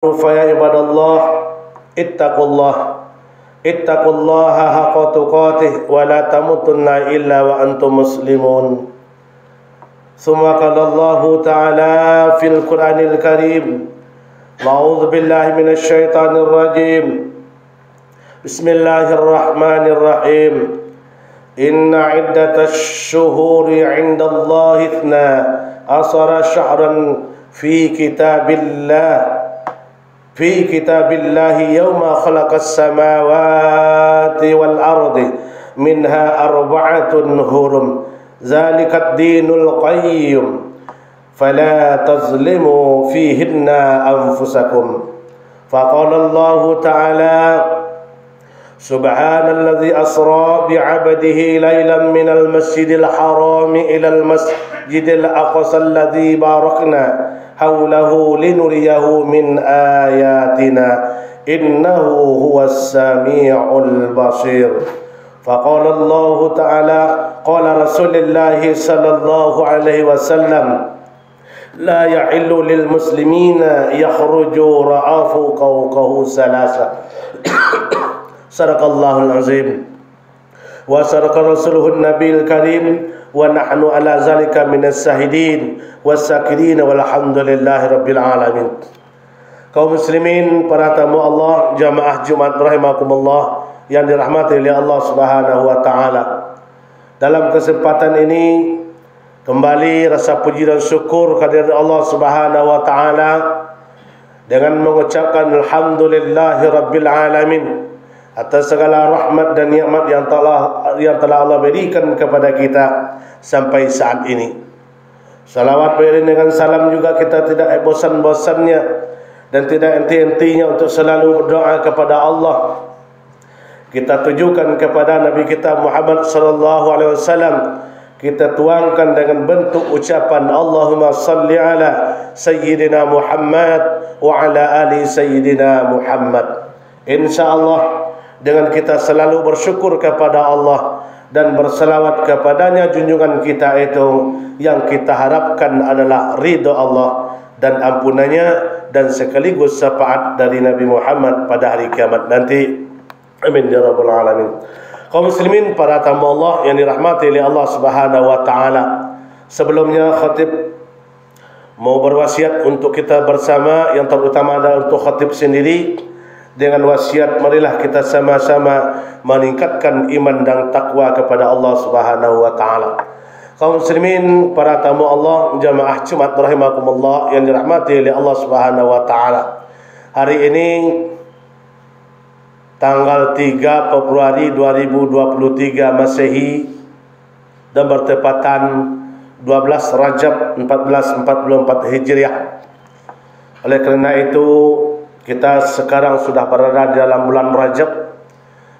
فيا عباد الله اتقوا الله حق تقاته ولا تموتن إلا وأنتم مسلمون. ثم قال الله تعالى في القرآن الكريم: أعوذ بالله من الشيطان الرجيم. بسم الله الرحمن الرحيم. إن عدة الشهور عند الله 12 شهرا في كتاب الله يوم خلق السماوات والأرض منها 4 حرم ذلك الدين القيم فلا تظلموا فيهن أنفسكم. فقال الله تعالى: سبحان الذي أسرى بعبده ليلا من المسجد الحرام إلى المسجد الأقصى الذي باركنا حوله لنريه من آياتنا إنه هو السميع البصير. فقال الله تعالى: قال رسول الله صلى الله عليه وسلم: لا يحل للمسلمين يخرجوا رعاف فوقه 3. صدق الله العظيم وصدق رسوله النبي الكريم ونحن على ذلك من الشاهدين والساكرين والحمد لله رب العالمين. Kaum muslimin, para tamu Allah, jamaah Jumat rahimakumullah yang dirahmati oleh Allah Subhanahu wa taala. Dalam kesempatan ini kembali rasa puji dan syukur kehadirat Allah Subhanahu wa taala dengan mengucapkan alhamdulillahi rabbil alamin atas segala rahmat dan nikmat yang telah Allah berikan kepada kita sampai saat ini. Salawat beriring dengan salam juga kita tidak bosan-bosannya dan tidak henti-hentinya untuk selalu berdoa kepada Allah. Kita tujukan kepada Nabi kita Muhammad sallallahu alaihi wasallam. Kita tuangkan dengan bentuk ucapan Allahumma salli ala sayyidina Muhammad wa ala ali sayyidina Muhammad. InsyaAllah dengan kita selalu bersyukur kepada Allah dan berselawat kepadanya, junjungan kita itu yang kita harapkan adalah ridha Allah dan ampunannya dan sekaligus syafaat dari Nabi Muhammad pada hari kiamat nanti. Amin ya rabbal alamin. Kaum muslimin, para tamu Allah yang dirahmati oleh Allah Subhanahu wa taala. Sebelumnya khatib mau berwasiat untuk kita bersama, yang terutama adalah untuk khatib sendiri. Dengan wasiat, marilah kita sama-sama meningkatkan iman dan takwa kepada Allah Subhanahu wa taala. Kaum muslimin, para tamu Allah, jamaah Jumat rahimakumullah yang dirahmati oleh Allah Subhanahu wa taala. Hari ini tanggal 3 Februari 2023 Masehi dan bertepatan 12 Rajab 1444 Hijriah. Oleh kerana itu, kita sekarang sudah berada dalam bulan Rajab,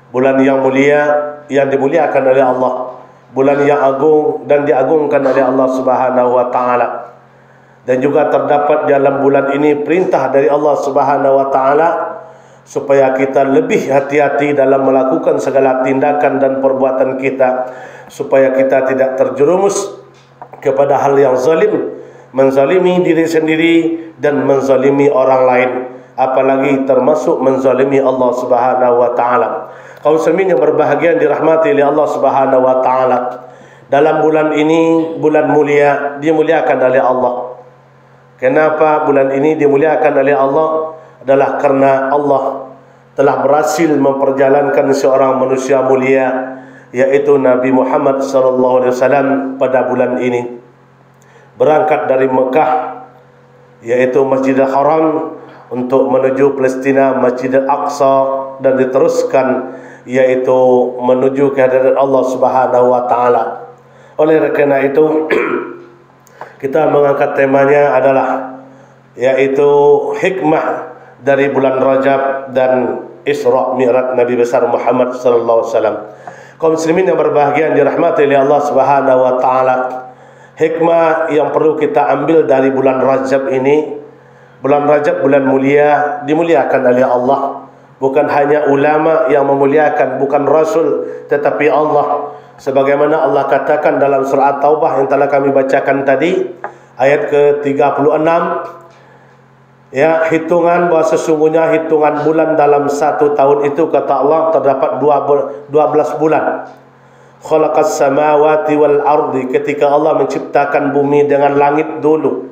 bulan yang mulia, yang dimuliakan oleh Allah, bulan yang agung dan diagungkan oleh Allah Subhanahu wa taala. Dan juga terdapat dalam bulan ini perintah dari Allah Subhanahu wa taala supaya kita lebih hati-hati dalam melakukan segala tindakan dan perbuatan kita, supaya kita tidak terjerumus kepada hal yang zalim, menzalimi diri sendiri dan menzalimi orang lain, apalagi termasuk menzalimi Allah Subhanahu wa taala. Kaum muslimin yang berbahagia dirahmati oleh Allah Subhanahu wa taala. Dalam bulan ini, bulan mulia, dimuliakan oleh Allah. Kenapa bulan ini dimuliakan oleh Allah? Adalah karena Allah telah berhasil memperjalankan seorang manusia mulia, yaitu Nabi Muhammad sallallahu alaihi wasallam pada bulan ini. Berangkat dari Mekah, yaitu Masjidil Haram, untuk menuju Palestina, Masjidil Aqsa, dan diteruskan yaitu menuju kehadirat Allah Subhanahu wa taala. Oleh kerana itu kita mengangkat temanya adalah yaitu hikmah dari bulan Rajab dan Isra Mi'raj Nabi besar Muhammad sallallahu alaihi wasallam. Kaum muslimin yang berbahagia yang dirahmati oleh Allah Subhanahu wa taala, hikmah yang perlu kita ambil dari bulan Rajab ini. Bulan Rajab bulan mulia, dimuliakan oleh Allah. Bukan hanya ulama yang memuliakan, bukan Rasul, tetapi Allah. Sebagaimana Allah katakan dalam surah At-Taubah yang telah kami bacakan tadi, ayat ke-36, Ya, hitungan bahwa sesungguhnya hitungan bulan dalam satu tahun itu kata Allah terdapat 12 bulan. Khalaqas samawati wal ardi, ketika Allah menciptakan bumi dengan langit dulu.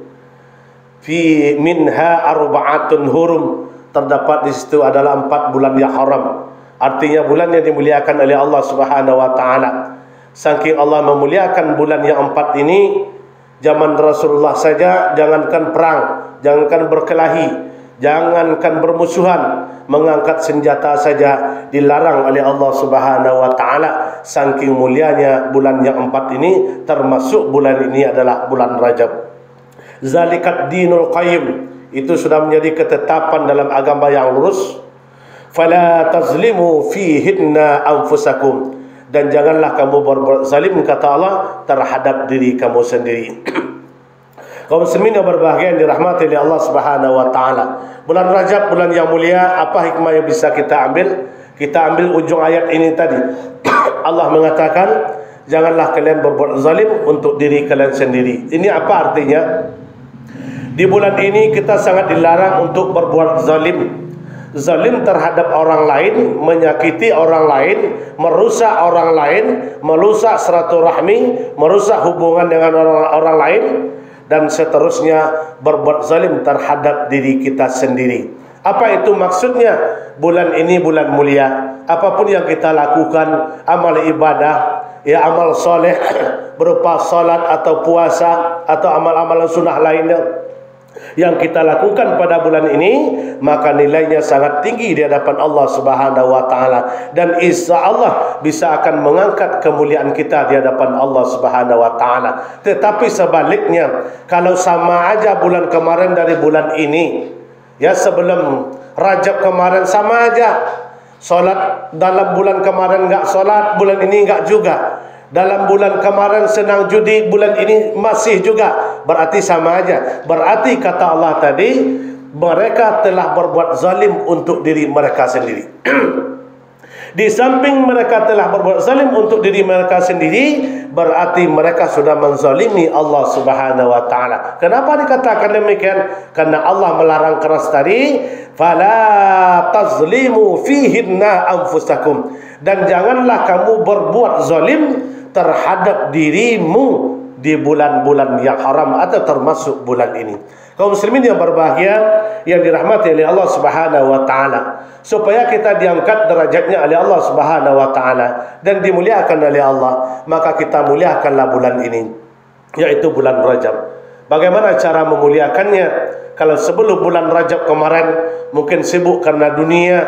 Fi minha arba'atun hurum, terdapat di situ adalah 4 bulan yang haram. Artinya bulan yang dimuliakan oleh Allah Subhanahu wa taala. Saking Allah memuliakan bulan yang 4 ini, zaman Rasulullah saja jangankan perang, jangankan berkelahi, jangankan bermusuhan, mengangkat senjata saja dilarang oleh Allah Subhanahu wa taala. Saking mulianya bulan yang 4 ini, termasuk bulan ini adalah bulan Rajab. Zalikat dinul qayyim, itu sudah menjadi ketetapan dalam agama yang lurus. Fala tazlimu fihinna anfusakum, dan janganlah kamu berbuat zalim, kata Allah, terhadap diri kamu sendiri. Kaum muslimin yang berbahagia yang dirahmati oleh Allah Subhanahu wa taala. Bulan Rajab, bulan yang mulia, apa hikmah yang bisa kita ambil? Kita ambil ujung ayat ini tadi. Allah mengatakan, janganlah kalian berbuat zalim untuk diri kalian sendiri. Ini apa artinya? Di bulan ini kita sangat dilarang untuk berbuat zalim. Zalim terhadap orang lain, menyakiti orang lain, merusak orang lain, merusak silaturahmi, merusak hubungan dengan orang lain, dan seterusnya, berbuat zalim terhadap diri kita sendiri. Apa itu maksudnya? Bulan ini bulan mulia. Apapun yang kita lakukan, amal ibadah, ya amal soleh berupa salat atau puasa atau amal-amal sunnah lainnya yang kita lakukan pada bulan ini, maka nilainya sangat tinggi di hadapan Allah Subhanahu wa taala, dan insya Allah bisa akan mengangkat kemuliaan kita di hadapan Allah Subhanahu wa taala. Tetapi sebaliknya, kalau sama aja bulan kemarin dari bulan ini, ya sebelum Rajab kemarin sama aja, solat dalam bulan kemarin enggak solat, bulan ini enggak juga. Dalam bulan kemarin senang judi, bulan ini masih juga, berarti sama aja. Berarti kata Allah tadi, mereka telah berbuat zalim untuk diri mereka sendiri. Di samping mereka telah berbuat zalim untuk diri mereka sendiri, berarti mereka sudah menzalimi Allah Subhanahu wa taala. Kenapa dikatakan demikian? Karena Allah melarang keras tadi, fala tazlimu fihinna anfusakum, dan janganlah kamu berbuat zalim terhadap dirimu di bulan-bulan yang haram atau termasuk bulan ini. Kaum muslimin yang berbahagia yang dirahmati oleh Allah Subhanahu wa taala, supaya kita diangkat derajatnya oleh Allah Subhanahu wa taala dan dimuliakan oleh Allah, maka kita muliakanlah bulan ini, yaitu bulan Rajab. Bagaimana cara memuliakannya? Kalau sebelum bulan Rajab kemarin mungkin sibuk karena dunia,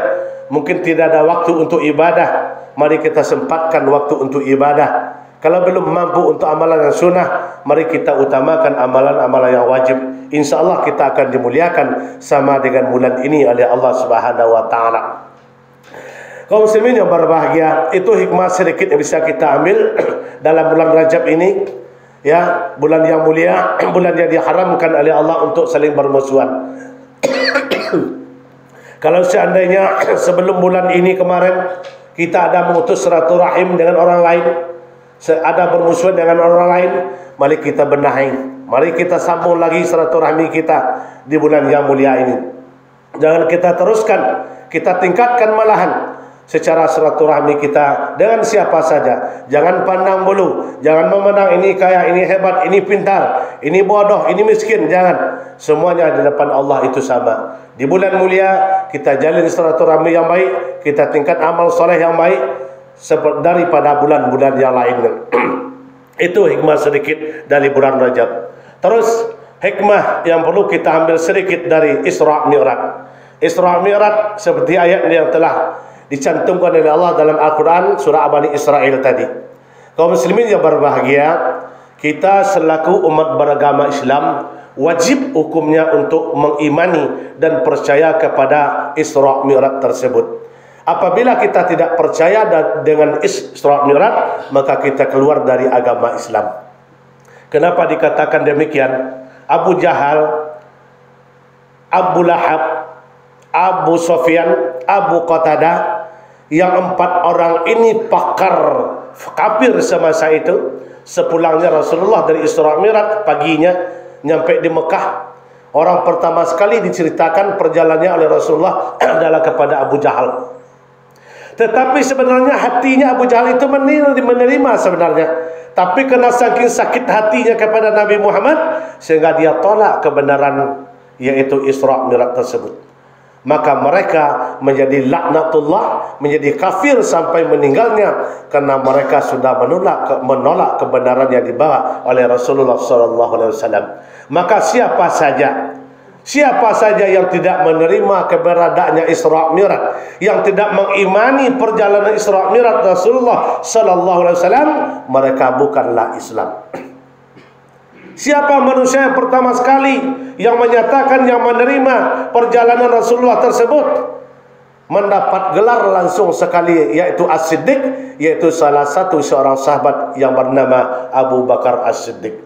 mungkin tidak ada waktu untuk ibadah, mari kita sempatkan waktu untuk ibadah. Kalau belum mampu untuk amalan yang sunnah, mari kita utamakan amalan-amalan yang wajib. Insya Allah kita akan dimuliakan sama dengan bulan ini oleh Allah Subhanahu wa taala. Kaum muslimin yang berbahagia, itu hikmah sedikit yang bisa kita ambil dalam bulan Rajab ini, ya, bulan yang mulia, bulan yang diharamkan oleh Allah untuk saling bermusuhan. Kalau seandainya sebelum bulan ini kemarin kita ada memutus silaturahim dengan orang lain, ada bermusuhan dengan orang lain, mari kita benahi, mari kita sambung lagi silaturahmi kita di bulan yang mulia ini. Jangan kita teruskan, kita tingkatkan malahan secara silaturahmi kita dengan siapa saja. Jangan pandang bulu, jangan memandang ini kaya, ini hebat, ini pintar, ini bodoh, ini miskin. Jangan. Semuanya di depan Allah itu sama. Di bulan mulia kita jalin silaturahmi yang baik, kita tingkat amal soleh yang baik daripada bulan-bulan yang lainnya. Itu hikmah sedikit dari bulan Rajab. Terus hikmah yang perlu kita ambil sedikit dari Isra Mi'raj. Isra Mi'raj seperti ayat yang telah dicantumkan oleh Allah dalam Al-Quran surah Bani Israel tadi. Kaum muslimin yang berbahagia, kita selaku umat beragama Islam wajib hukumnya untuk mengimani dan percaya kepada Isra Mi'raj tersebut. Apabila kita tidak percaya dengan Isra Mi'raj, maka kita keluar dari agama Islam. Kenapa dikatakan demikian? Abu Jahal, Abu Lahab, Abu Sufyan, Abu Qatadah, yang 4 orang ini pakar kafir semasa itu. Sepulangnya Rasulullah dari Isra Mi'raj paginya, nyampe di Mekah, Orang pertama sekali diceritakan perjalanannya oleh Rasulullah adalah kepada Abu Jahal. Tetapi sebenarnya hatinya Abu Jahal itu menerima sebenarnya. Tapi kena saking sakit hatinya kepada Nabi Muhammad, sehingga dia tolak kebenaran, yaitu Isra Mi'raj tersebut. Maka mereka menjadi laknatullah, menjadi kafir sampai meninggalnya, karena mereka sudah menolak kebenaran yang dibawa oleh Rasulullah SAW. Maka siapa saja yang tidak menerima keberadaannya Isra Mi'raj, yang tidak mengimani perjalanan Isra Mi'raj Rasulullah SAW, mereka bukanlah Islam. Siapa manusia yang pertama sekali yang menyatakan, yang menerima perjalanan Rasulullah tersebut, mendapat gelar langsung sekali, yaitu As-Siddiq, yaitu salah satu seorang sahabat yang bernama Abu Bakar As-Siddiq.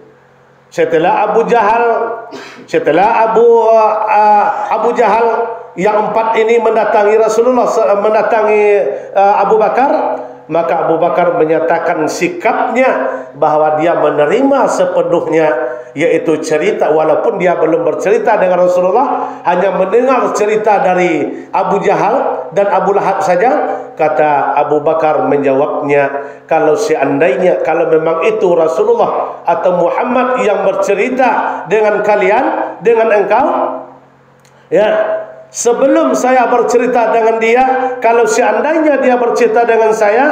Setelah Abu Jahal yang empat ini mendatangi Rasulullah, mendatangi Abu Bakar, maka Abu Bakar menyatakan sikapnya bahwa dia menerima sepenuhnya, yaitu cerita, walaupun dia belum bercerita dengan Rasulullah, hanya mendengar cerita dari Abu Jahal dan Abu Lahab saja. Kata Abu Bakar menjawabnya, kalau seandainya, kalau memang itu Rasulullah atau Muhammad yang bercerita dengan kalian, dengan engkau, ya, sebelum saya bercerita dengan dia, kalau seandainya dia bercerita dengan saya,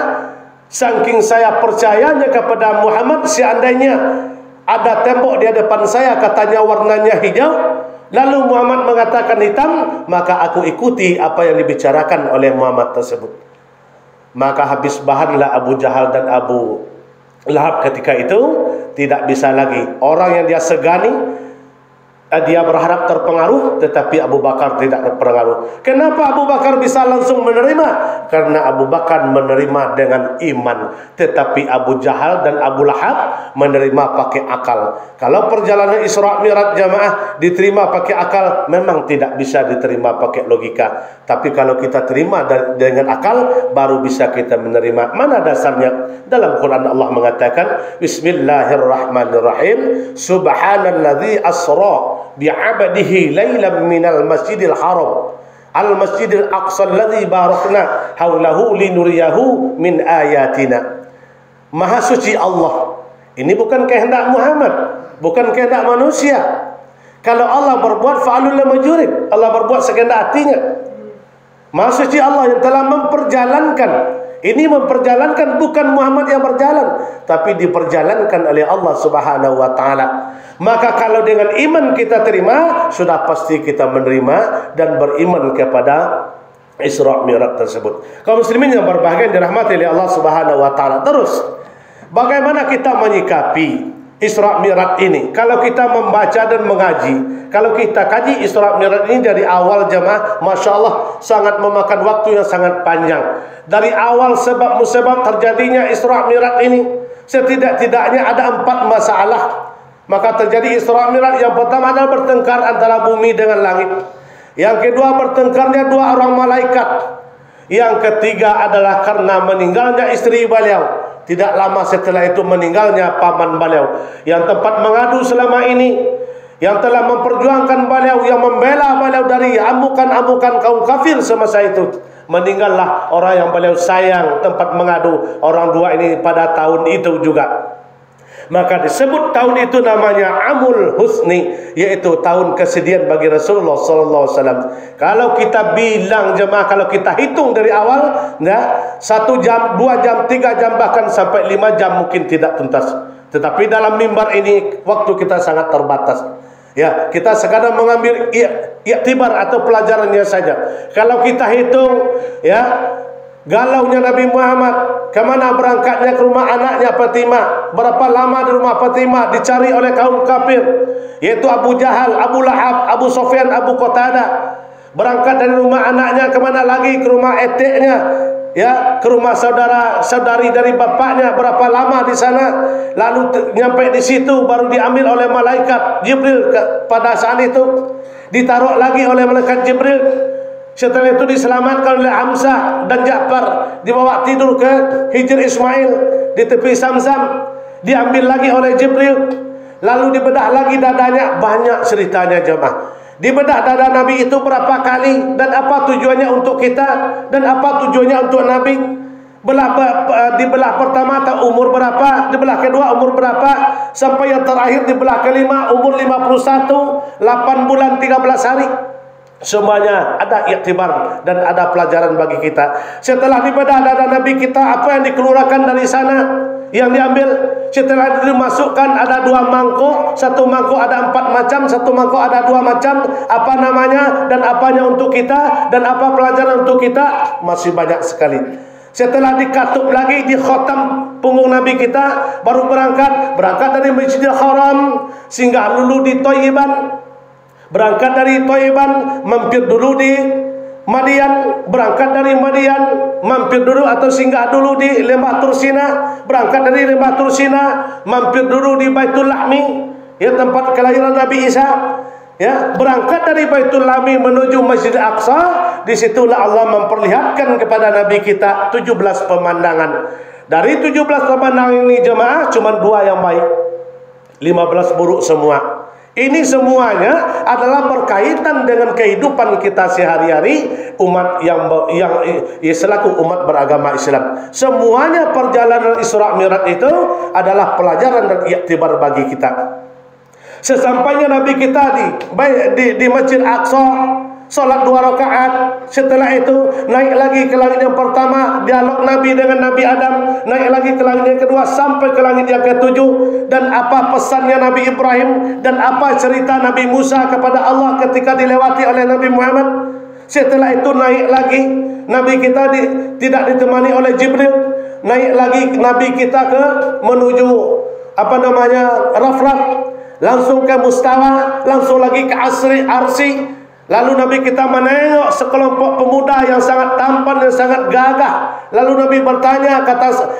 saking saya percayanya kepada Muhammad, seandainya ada tembok di depan saya, katanya warnanya hijau, lalu Muhammad mengatakan hitam, maka aku ikuti apa yang dibicarakan oleh Muhammad tersebut. Maka habis bahanlah Abu Jahal dan Abu Lahab ketika itu. Tidak bisa lagi. Orang yang dia segani, dia berharap terpengaruh, tetapi Abu Bakar tidak terpengaruh. Kenapa Abu Bakar bisa langsung menerima? Karena Abu Bakar menerima dengan iman, tetapi Abu Jahal dan Abu Lahab menerima pakai akal. Kalau perjalanan Isra Mi'raj jamaah diterima pakai akal, memang tidak bisa diterima pakai logika. Tapi kalau kita terima dengan akal, baru bisa kita menerima. Mana dasarnya? Dalam Quran Allah mengatakan, Bismillahirrahmanirrahim, Subhanalladzi asra bi'abadihi laylan minal masjidil haram al masjidil aqsa alladzi barakna haulahu linuriyahu min ayatina. Maha suci Allah. Ini bukan kehendak Muhammad, bukan kehendak manusia. Kalau Allah berbuat fa'alul lamajurib, Allah berbuat sekehendak hatinya. Maha suci Allah yang telah memperjalankan. Ini memperjalankan, bukan Muhammad yang berjalan, tapi diperjalankan oleh Allah Subhanahu wa taala. Maka kalau dengan iman kita terima, sudah pasti kita menerima dan beriman kepada Isra Mi'raj tersebut. Kaum muslimin yang berbahagia dirahmati oleh Allah Subhanahu wa taala. Terus, bagaimana kita menyikapi Isra Mi'raj ini? Kalau kita membaca dan mengaji, kalau kita kaji Isra Mi'raj ini dari awal jamaah, Masya Allah, sangat memakan waktu yang sangat panjang. Dari awal sebab musabab terjadinya Isra Mi'raj ini, setidak-tidaknya ada 4 masalah. Maka terjadi Isra Mi'raj. Yang pertama adalah bertengkar antara bumi dengan langit. Yang kedua, bertengkarnya 2 orang malaikat. Yang ketiga adalah karena meninggalnya istri beliau. Tidak lama setelah itu meninggalnya paman beliau, yang tempat mengadu selama ini, yang telah memperjuangkan beliau, yang membela beliau dari amukan-amukan kaum kafir semasa itu. Meninggallah orang yang beliau sayang, tempat mengadu orang 2 ini pada tahun itu juga. Maka disebut tahun itu namanya Amul Husni, yaitu tahun kesedihan bagi Rasulullah SAW. Kalau kita bilang jemaah, kalau kita hitung dari awal, 1 jam, 2 jam, 3 jam, bahkan sampai 5 jam mungkin tidak tuntas. Tetapi dalam mimbar ini waktu kita sangat terbatas. Ya, kita sekadar mengambil iktibar atau pelajarannya saja. Kalau kita hitung, ya, galaunya Nabi Muhammad, kemana berangkatnya ke rumah anaknya Fatimah, berapa lama di rumah Fatimah dicari oleh kaum kafir, yaitu Abu Jahal, Abu Lahab, Abu Sufyan, Abu Qatadah. Berangkat dari rumah anaknya kemana lagi? Ke rumah eteknya, ya, ke rumah saudara-saudari dari bapaknya, berapa lama di sana. Lalu nyampe di situ baru diambil oleh malaikat Jibril pada saat itu, ditaruh lagi oleh malaikat Jibril. Setelah itu diselamatkan oleh Hamzah dan Ja'far, dibawa tidur ke Hijr Ismail di tepi Zamzam, diambil lagi oleh Jibril. Lalu dibedah lagi dadanya, banyak ceritanya jemaah. Dibedah dada Nabi itu berapa kali, dan apa tujuannya untuk kita, dan apa tujuannya untuk Nabi. Dibelah pertama umur berapa, dibelah kedua umur berapa, sampai yang terakhir dibelah kelima umur 51, 8 bulan 13 hari. Semuanya ada iktibar dan ada pelajaran bagi kita. Setelah dibedah dada Nabi kita, apa yang dikeluarkan dari sana, yang diambil setelah dimasukkan ada 2 mangkuk, satu mangkuk ada 4 macam, satu mangkuk ada 2 macam. Apa namanya dan apanya untuk kita, dan apa pelajaran untuk kita, masih banyak sekali. Setelah dikatup lagi, di khotam punggung Nabi kita, baru berangkat dari Masjidil Haram, singgah dulu di Thaiban. Berangkat dari Thaiban, mampir dulu di Madian. Berangkat dari Madian, mampir dulu atau singgah dulu di Lembah Tursina. Berangkat dari Lembah Tursina, mampir dulu di Baitul Lahmi, ya, tempat kelahiran Nabi Isa. Ya, berangkat dari Baitul Lahmi menuju Masjid Aqsa. Disitulah Allah memperlihatkan kepada Nabi kita 17 pemandangan. Dari 17 pemandangan ini jemaah, cuma 2 yang baik, 15 buruk semua. Ini semuanya adalah berkaitan dengan kehidupan kita sehari-hari, umat yang selaku umat beragama Islam. Semuanya perjalanan Isra Mi'raj itu adalah pelajaran dan iktibar bagi kita. Sesampainya Nabi kita di Masjid Aqsa, salat 2 rakaat. Setelah itu naik lagi ke langit yang pertama, dialog Nabi dengan Nabi Adam. Naik lagi ke langit yang kedua sampai ke langit yang ke-7. Dan apa pesannya Nabi Ibrahim, dan apa cerita Nabi Musa kepada Allah ketika dilewati oleh Nabi Muhammad. Setelah itu naik lagi, Nabi kita tidak ditemani oleh Jibril. Naik lagi Nabi kita menuju Rafraf, langsung ke Mustawa, langsung lagi ke Arsi. Lalu Nabi kita menengok sekelompok pemuda yang sangat tampan dan sangat gagah. Lalu Nabi bertanya,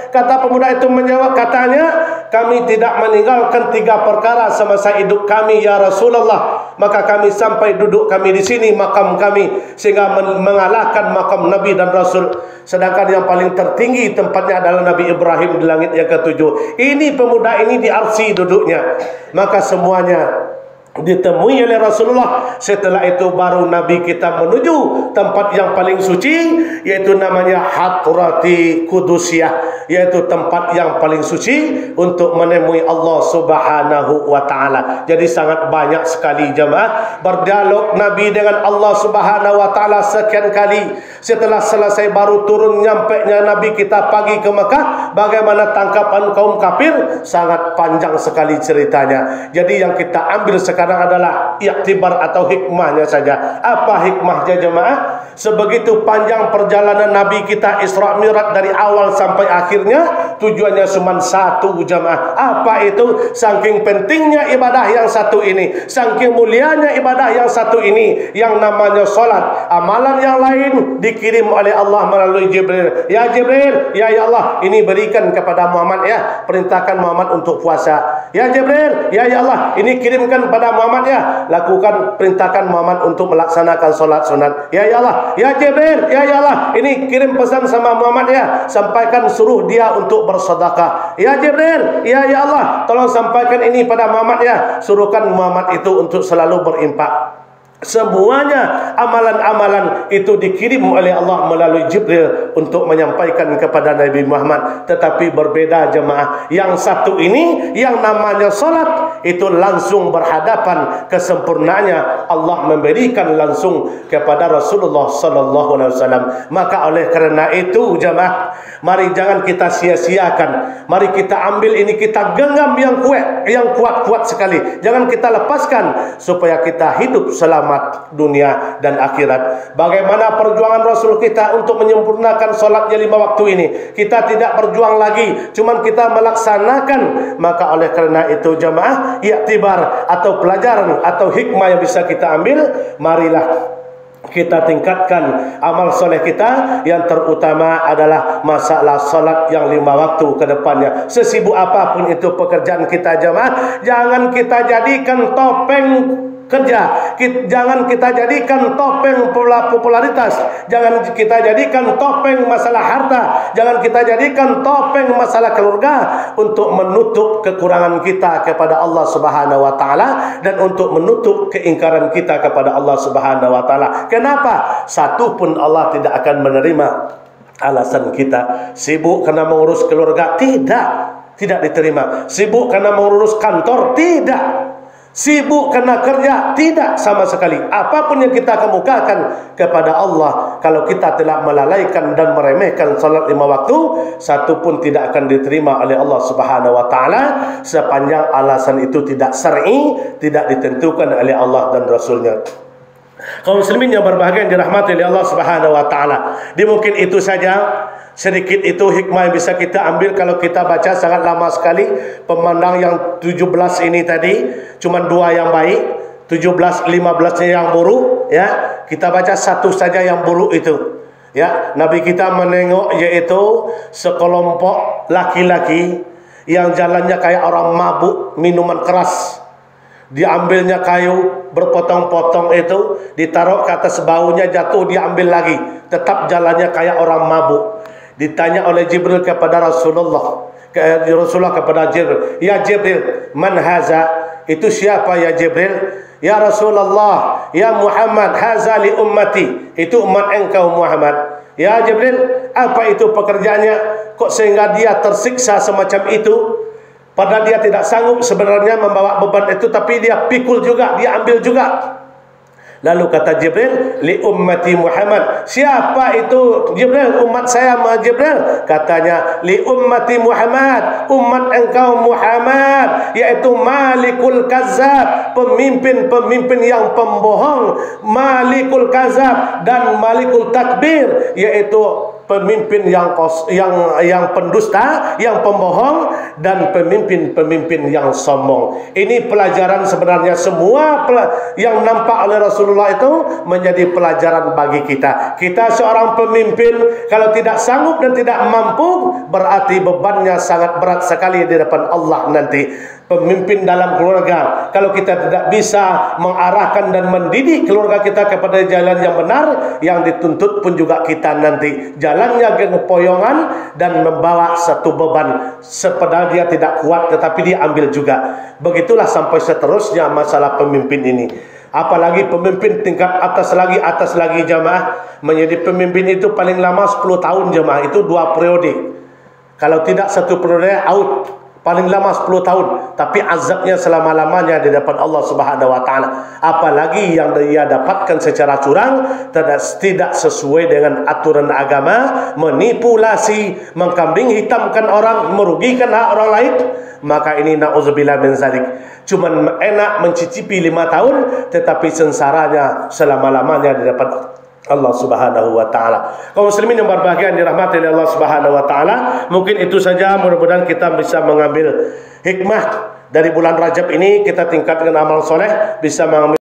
kata pemuda itu menjawab, katanya, kami tidak meninggalkan 3 perkara semasa hidup kami ya Rasulullah. Maka kami sampai duduk kami di sini, makam kami, sehingga mengalahkan makam Nabi dan Rasul. Sedangkan yang paling tertinggi tempatnya adalah Nabi Ibrahim di langit yang ke-7. Ini pemuda ini di Arsi duduknya. Maka semuanya ditemui oleh Rasulullah. Setelah itu baru Nabi kita menuju tempat yang paling suci, yaitu namanya Hadrati Qudusiyah, yaitu tempat yang paling suci untuk menemui Allah Subhanahu wa taala. Jadi sangat banyak sekali jemaah berdialog Nabi dengan Allah Subhanahu wa taala sekian kali. Setelah selesai baru turun, nyampainya Nabi kita pagi ke Mekah. Bagaimana tangkapan kaum kafir, sangat panjang sekali ceritanya. Jadi yang kita ambil sekarang adalah iktibar atau hikmahnya saja. Apa hikmahnya jemaah? Sebegitu panjang perjalanan Nabi kita Isra Mi'raj dari awal sampai akhirnya, tujuannya cuma satu jemaah. Apa itu? Saking pentingnya ibadah yang satu ini, saking mulianya ibadah yang satu ini, yang namanya salat. Amalan yang lain dikirim oleh Allah melalui Jibril. Ya Jibril, ya Allah, ini berikan kepada Muhammad, ya, perintahkan Muhammad untuk puasa. Ya Jibril, ya Allah, ini kirimkan pada Muhammad, ya, lakukan, perintahkan Muhammad untuk melaksanakan solat sunat. Ya Allah, ya Jibril, ya Allah, ini kirim pesan sama Muhammad, ya, sampaikan, suruh dia untuk bersedekah. Ya Jibril, ya Allah, tolong sampaikan ini pada Muhammad, ya, suruhkan Muhammad itu untuk selalu berimpak. Semuanya amalan-amalan itu dikirim oleh Allah melalui Jibril untuk menyampaikan kepada Nabi Muhammad. Tetapi berbeda jemaah, yang satu ini yang namanya salat itu langsung berhadapan kesempurnaannya Allah memberikan langsung kepada Rasulullah sallallahu alaihi wasallam. Maka oleh kerana itu jemaah, mari jangan kita sia-siakan. Mari kita ambil ini, kita genggam yang kuat, yang kuat-kuat sekali. Jangan kita lepaskan supaya kita hidup selamat dunia dan akhirat. Bagaimana perjuangan Rasul kita untuk menyempurnakan solatnya 5 waktu ini? Kita tidak berjuang lagi, cuman kita melaksanakan. Maka oleh kerana itu jemaah, iktibar atau pelajaran atau hikmah yang bisa kita ambil, marilah kita tingkatkan amal soleh kita. Yang terutama adalah masalah salat yang 5 waktu ke depannya. Sesibuk apapun itu pekerjaan kita jemaah, jangan kita jadikan topeng kerja. Jangan kita jadikan topeng popularitas, jangan kita jadikan topeng masalah harta, jangan kita jadikan topeng masalah keluarga untuk menutup kekurangan kita kepada Allah Subhanahu wa taala dan untuk menutup keingkaran kita kepada Allah Subhanahu wa taala. Kenapa? Satu pun Allah tidak akan menerima alasan kita. Sibuk karena mengurus keluarga, tidak diterima. Sibuk karena mengurus kantor, tidak. Sibuk karena kerja, tidak sama sekali. Apapun yang kita kemukakan kepada Allah, kalau kita telah melalaikan dan meremehkan salat 5 waktu, satu pun tidak akan diterima oleh Allah Subhanahu wa taala sepanjang alasan itu tidak syar'i, tidak ditentukan oleh Allah dan Rasulnya. Kaum muslimin yang berbahagia yang dirahmati oleh Allah Subhanahu wa taala. Mungkin itu saja, sedikit itu hikmah yang bisa kita ambil kalau kita baca. Sangat lama sekali pemandang yang 17 ini tadi, cuma 2 yang baik, 17 15-nya yang buruk ya. Kita baca satu saja yang buruk itu. Ya, Nabi kita menengok yaitu sekelompok laki-laki yang jalannya kayak orang mabuk minuman keras. Diambilnya kayu berpotong-potong itu, ditaruh ke atas baunya, jatuh, diambil lagi, tetap jalannya kayak orang mabuk. Ditanya oleh Jibril kepada Rasulullah kepada Jibril, "Ya Jibril, man haza?" Itu siapa ya Jibril? "Ya Rasulullah, ya Muhammad, haza li ummati." Itu umat engkau Muhammad. Ya Jibril, apa itu pekerjaannya? Kok sehingga dia tersiksa semacam itu? Padahal dia tidak sanggup sebenarnya membawa beban itu, tapi dia pikul juga, dia ambil juga. Lalu kata Jibril, li ummati Muhammad. Siapa itu Jibril? Umat saya Jibril. Katanya, li ummati Muhammad, umat engkau Muhammad, yaitu Malikul Kazzab, pemimpin-pemimpin yang pembohong, Malikul Kazzab dan Malikul Takbir, yaitu pemimpin yang pendusta, yang pembohong, dan pemimpin-pemimpin yang sombong. Ini pelajaran sebenarnya, semua yang nampak oleh Rasulullah itu menjadi pelajaran bagi kita. Kita seorang pemimpin, kalau tidak sanggup dan tidak mampu, berarti bebannya sangat berat sekali di depan Allah nanti. Pemimpin dalam keluarga, kalau kita tidak bisa mengarahkan dan mendidik keluarga kita kepada jalan yang benar, yang dituntut pun juga kita nanti. Jalannya kepoyongan dan membawa satu beban, padahal dia tidak kuat tetapi dia ambil juga. Begitulah sampai seterusnya masalah pemimpin ini. Apalagi pemimpin tingkat atas lagi jamaah. Menjadi pemimpin itu paling lama 10 tahun jamaah, itu 2 periode. Kalau tidak 1 periode out. Paling lama 10 tahun, tapi azabnya selama-lamanya di depan Allah Subhanahu wa taala. Apalagi yang dia dapatkan secara curang, tidak sesuai dengan aturan agama, manipulasi, mengkambing hitamkan orang, merugikan hak orang lain, maka ini na'udzubillah min zalik. Cuman enak mencicipi 5 tahun, tetapi sengsaranya selama-lamanya di depan Allah Subhanahu wa taala. Kaum muslimin yang berbahagia yang dirahmati oleh Allah Subhanahu wa taala, mungkin itu saja. Mudah-mudahan kita bisa mengambil hikmah dari bulan Rajab ini, kita tingkatkan amal soleh, bisa mengambil